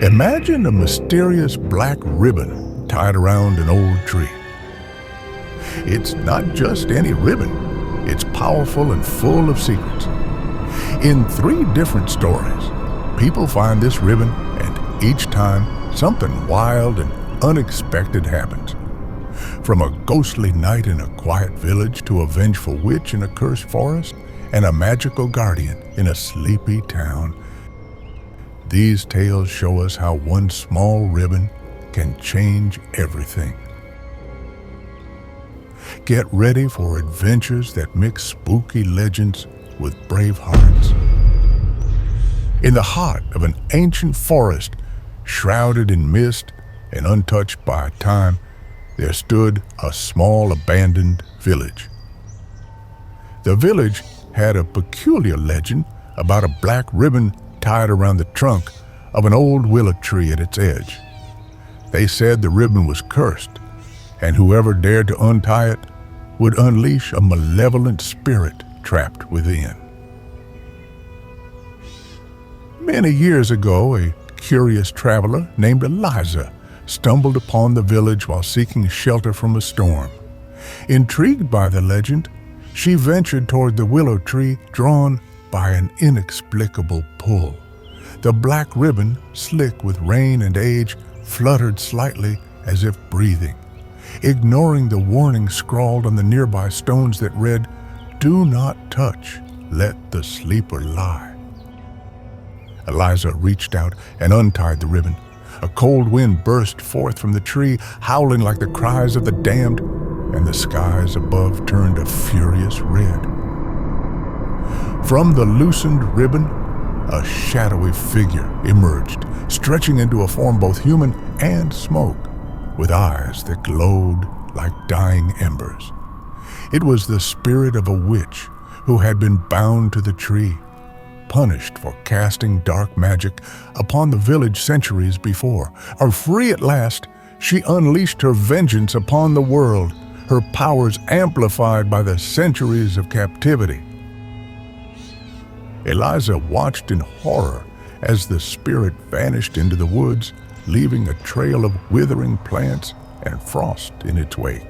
Imagine a mysterious black ribbon tied around an old tree. It's not just any ribbon, it's powerful and full of secrets. In 3 different stories, people find this ribbon, and each time something wild and unexpected happens. From a ghostly night in a quiet village to a vengeful witch in a cursed forest and a magical guardian in a sleepy town, these tales show us how one small ribbon can change everything. Get ready for adventures that mix spooky legends with brave hearts. In the heart of an ancient forest, shrouded in mist and untouched by time, there stood a small abandoned village. The village had a peculiar legend about a black ribbon tied around the trunk of an old willow tree at its edge. They said the ribbon was cursed, and whoever dared to untie it would unleash a malevolent spirit trapped within. Many years ago, a curious traveler named Eliza stumbled upon the village while seeking shelter from a storm. Intrigued by the legend, she ventured toward the willow tree, drawn by an inexplicable pull. The black ribbon, slick with rain and age, fluttered slightly as if breathing, ignoring the warning scrawled on the nearby stones that read, "Do not touch, let the sleeper lie." Eliza reached out and untied the ribbon. A cold wind burst forth from the tree, howling like the cries of the damned, and the skies above turned a furious red. From the loosened ribbon, a shadowy figure emerged, stretching into a form both human and smoke, with eyes that glowed like dying embers. It was the spirit of a witch who had been bound to the tree, punished for casting dark magic upon the village centuries before. Free at last, she unleashed her vengeance upon the world, her powers amplified by the centuries of captivity. Eliza watched in horror as the spirit vanished into the woods, leaving a trail of withering plants and frost in its wake.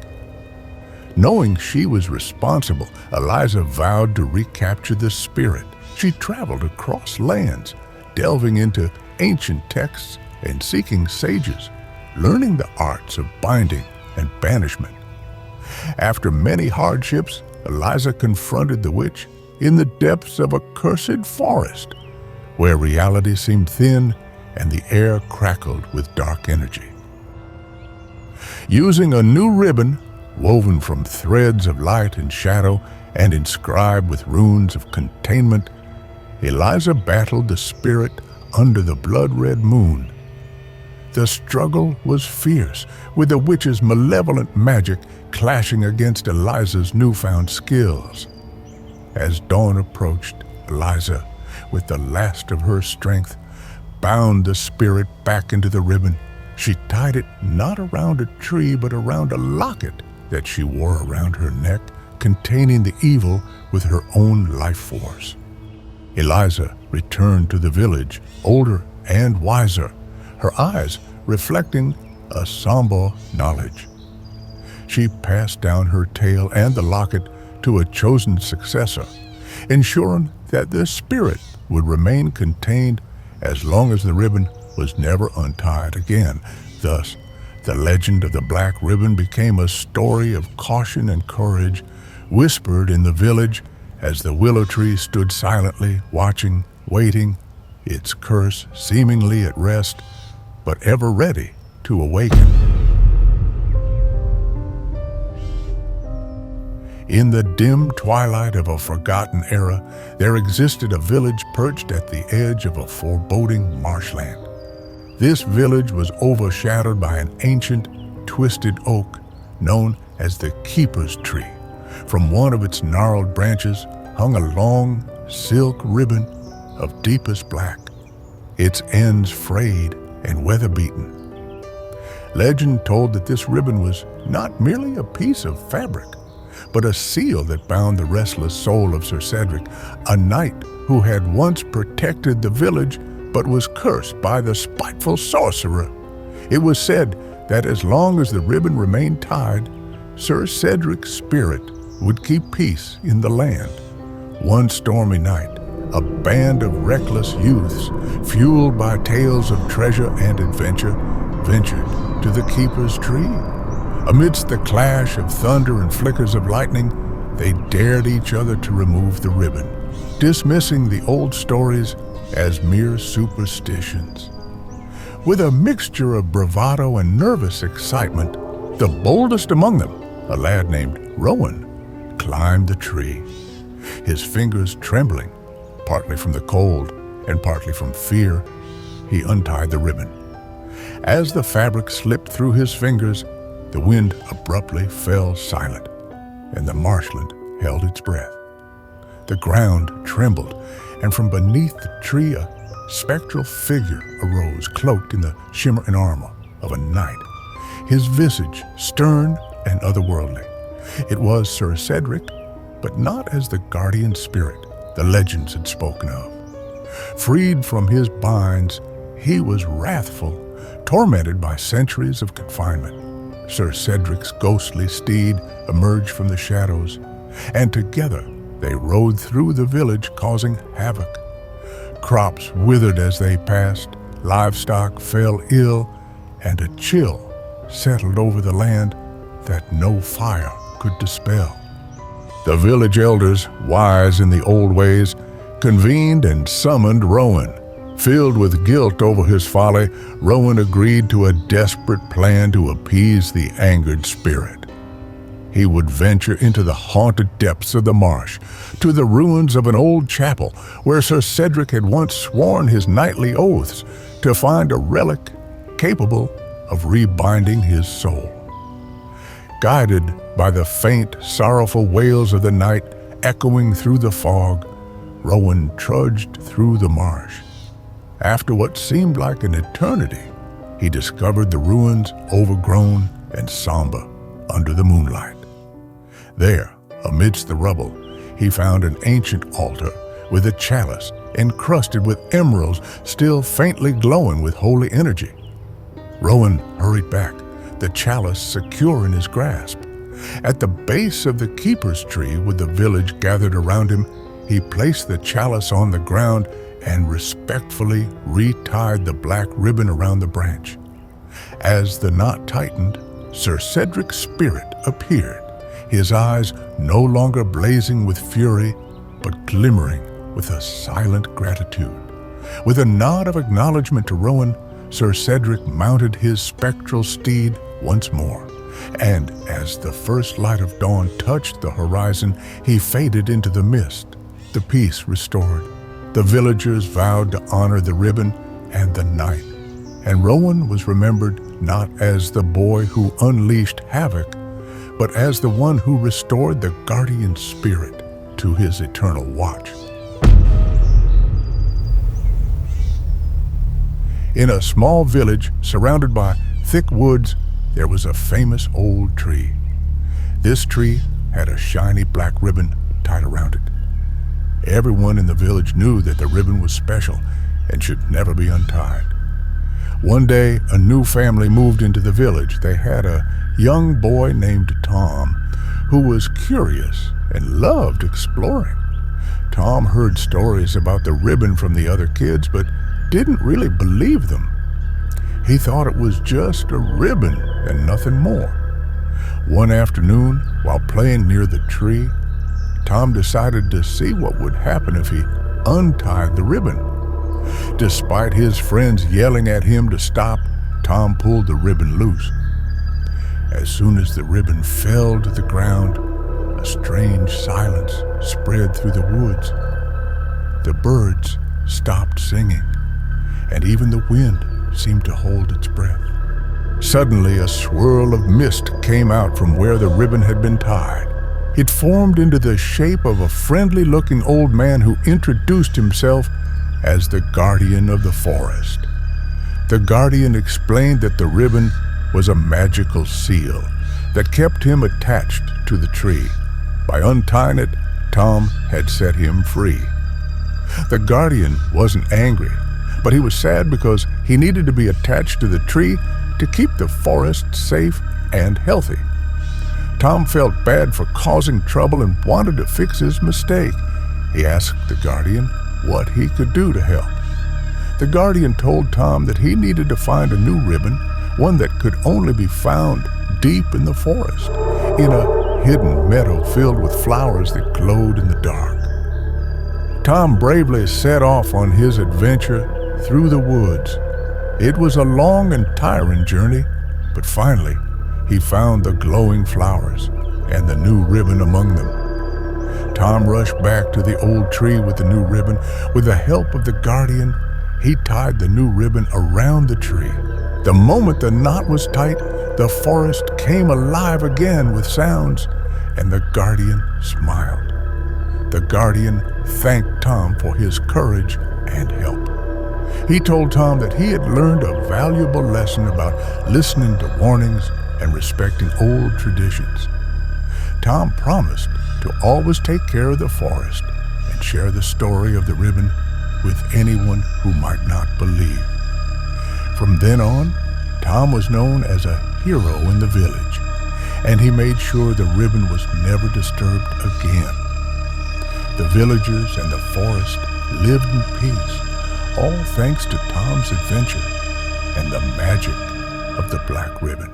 Knowing she was responsible, Eliza vowed to recapture the spirit. She traveled across lands, delving into ancient texts and seeking sages, learning the arts of binding and banishment. After many hardships, Eliza confronted the witch in the depths of a cursed forest, where reality seemed thin and the air crackled with dark energy. Using a new ribbon, woven from threads of light and shadow and inscribed with runes of containment, Eliza battled the spirit under the blood-red moon. The struggle was fierce, with the witch's malevolent magic clashing against Eliza's newfound skills. As dawn approached, Eliza, with the last of her strength, bound the spirit back into the ribbon. She tied it not around a tree, but around a locket that she wore around her neck, containing the evil with her own life force. Eliza returned to the village, older and wiser, her eyes reflecting a somber knowledge. She passed down her tale and the locket to a chosen successor, ensuring that the spirit would remain contained as long as the ribbon was never untied again. Thus, the legend of the black ribbon became a story of caution and courage, whispered in the village as the willow tree stood silently, watching, waiting, its curse seemingly at rest, but ever ready to awaken. In the dim twilight of a forgotten era, there existed a village perched at the edge of a foreboding marshland. This village was overshadowed by an ancient, twisted oak known as the Keeper's Tree. From one of its gnarled branches hung a long, silk ribbon of deepest black, its ends frayed and weather-beaten. Legend told that this ribbon was not merely a piece of fabric, but a seal that bound the restless soul of Sir Cedric, a knight who had once protected the village but was cursed by the spiteful sorcerer. It was said that as long as the ribbon remained tied, Sir Cedric's spirit would keep peace in the land. One stormy night, a band of reckless youths, fueled by tales of treasure and adventure, ventured to the keeper's tree. Amidst the clash of thunder and flickers of lightning, they dared each other to remove the ribbon, dismissing the old stories as mere superstitions. With a mixture of bravado and nervous excitement, the boldest among them, a lad named Rowan, climbed the tree. His fingers trembling, partly from the cold and partly from fear, he untied the ribbon. As the fabric slipped through his fingers, the wind abruptly fell silent, and the marshland held its breath. The ground trembled, and from beneath the tree a spectral figure arose, cloaked in the shimmer and armor of a knight, his visage stern and otherworldly. It was Sir Cedric, but not as the guardian spirit the legends had spoken of. Freed from his binds, he was wrathful, tormented by centuries of confinement. Sir Cedric's ghostly steed emerged from the shadows, and together they rode through the village, causing havoc. Crops withered as they passed, livestock fell ill, and a chill settled over the land that no fire could dispel. The village elders, wise in the old ways, convened and summoned Rowan. Filled with guilt over his folly, Rowan agreed to a desperate plan to appease the angered spirit. He would venture into the haunted depths of the marsh, to the ruins of an old chapel where Sir Cedric had once sworn his knightly oaths, to find a relic capable of rebinding his soul. Guided by the faint, sorrowful wails of the night echoing through the fog, Rowan trudged through the marsh. After what seemed like an eternity, he discovered the ruins overgrown and somber under the moonlight. There, amidst the rubble, he found an ancient altar with a chalice encrusted with emeralds still faintly glowing with holy energy. Rowan hurried back, the chalice secure in his grasp. At the base of the keeper's tree, with the village gathered around him, he placed the chalice on the ground and respectfully retied the black ribbon around the branch. As the knot tightened, Sir Cedric's spirit appeared, his eyes no longer blazing with fury, but glimmering with a silent gratitude. With a nod of acknowledgement to Rowan, Sir Cedric mounted his spectral steed once more, and as the first light of dawn touched the horizon, he faded into the mist, the peace restored. The villagers vowed to honor the ribbon and the night, and Rowan was remembered not as the boy who unleashed havoc, but as the one who restored the guardian spirit to his eternal watch. In a small village surrounded by thick woods, there was a famous old tree. This tree had a shiny black ribbon tied around it. Everyone in the village knew that the ribbon was special and should never be untied. One day, a new family moved into the village. They had a young boy named Tom, who was curious and loved exploring. Tom heard stories about the ribbon from the other kids, but didn't really believe them. He thought it was just a ribbon and nothing more. One afternoon, while playing near the tree, Tom decided to see what would happen if he untied the ribbon. Despite his friends yelling at him to stop, Tom pulled the ribbon loose. As soon as the ribbon fell to the ground, a strange silence spread through the woods. The birds stopped singing, and even the wind seemed to hold its breath. Suddenly, a swirl of mist came out from where the ribbon had been tied. It formed into the shape of a friendly-looking old man who introduced himself as the guardian of the forest. The guardian explained that the ribbon was a magical seal that kept him attached to the tree. By untying it, Tom had set him free. The guardian wasn't angry, But he was sad because he needed to be attached to the tree to keep the forest safe and healthy. Tom felt bad for causing trouble and wanted to fix his mistake. He asked the guardian what he could do to help. The guardian told Tom that he needed to find a new ribbon, one that could only be found deep in the forest, in a hidden meadow filled with flowers that glowed in the dark. Tom bravely set off on his adventure through the woods. It was a long and tiring journey, but finally he found the glowing flowers and the new ribbon among them. Tom rushed back to the old tree with the new ribbon. With the help of the guardian, he tied the new ribbon around the tree. The moment the knot was tight, the forest came alive again with sounds, and the guardian smiled. The guardian thanked Tom for his courage and help. He told Tom that he had learned a valuable lesson about listening to warnings and respecting old traditions. Tom promised to always take care of the forest and share the story of the ribbon with anyone who might not believe. From then on, Tom was known as a hero in the village, and he made sure the ribbon was never disturbed again. The villagers and the forest lived in peace, all thanks to Tom's adventure and the magic of the black ribbon.